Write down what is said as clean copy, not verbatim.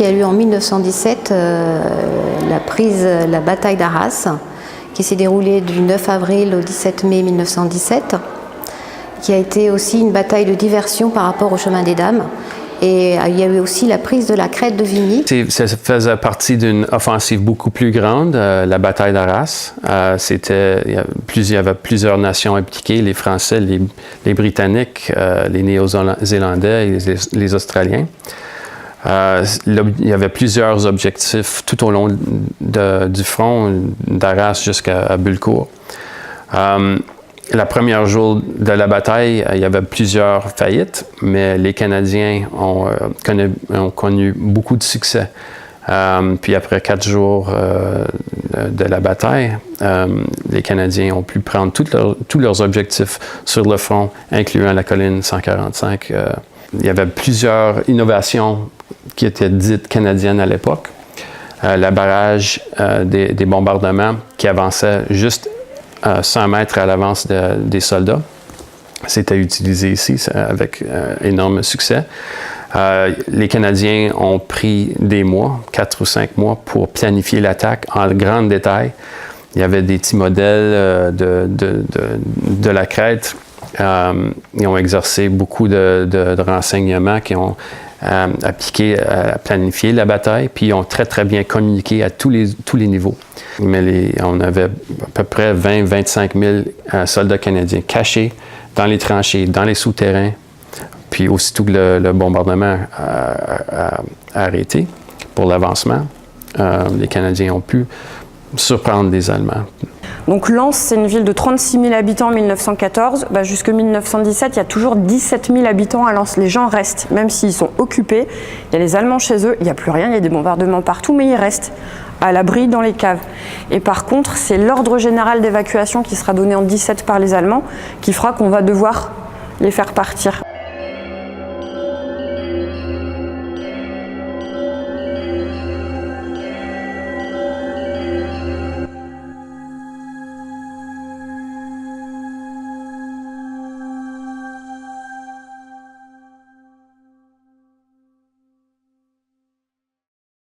il y a eu en 1917 la bataille d'Arras, qui s'est déroulée du 9 avril au 17 mai 1917, qui a été aussi une bataille de diversion par rapport au chemin des dames. Et il y a eu aussi la prise de la crête de Vigny. Ça faisait partie d'une offensive beaucoup plus grande, la bataille d'Arras. Il y avait plusieurs nations impliquées, les Français, les Britanniques, les Néo-Zélandais et les Australiens. Il y avait plusieurs objectifs tout au long du front d'Arras jusqu'à Bullecourt. Le premier jour de la bataille, il y avait plusieurs faillites, mais les Canadiens ont connu beaucoup de succès. Puis après 4 jours de la bataille, les Canadiens ont pu prendre tous leurs objectifs sur le front, incluant la colline 145. Il y avait plusieurs innovations qui étaient dites canadiennes à l'époque. Le barrage des bombardements qui avançait juste 100 mètres à l'avance des soldats. C'était utilisé ici avec énorme succès. Les Canadiens ont pris des mois, 4 ou 5 mois, pour planifier l'attaque en grand détail. Il y avait des petits modèles de la crête. Ils ont exercé beaucoup de renseignements qui ont appliqué à planifier la bataille, puis ils ont très, très bien communiqué à tous les niveaux. Mais on avait à peu près 20-25 000 soldats canadiens cachés dans les tranchées, dans les souterrains. Puis aussitôt que le bombardement a arrêté pour l'avancement, les Canadiens ont pu surprendre les Allemands. Donc Lens, c'est une ville de 36 000 habitants en 1914. Jusqu'en 1917, il y a toujours 17 000 habitants à Lens. Les gens restent, même s'ils sont occupés. Il y a les Allemands chez eux, il n'y a plus rien, il y a des bombardements partout, mais ils restent à l'abri dans les caves. Et par contre, c'est l'ordre général d'évacuation qui sera donné en 1917 par les Allemands qui fera qu'on va devoir les faire partir.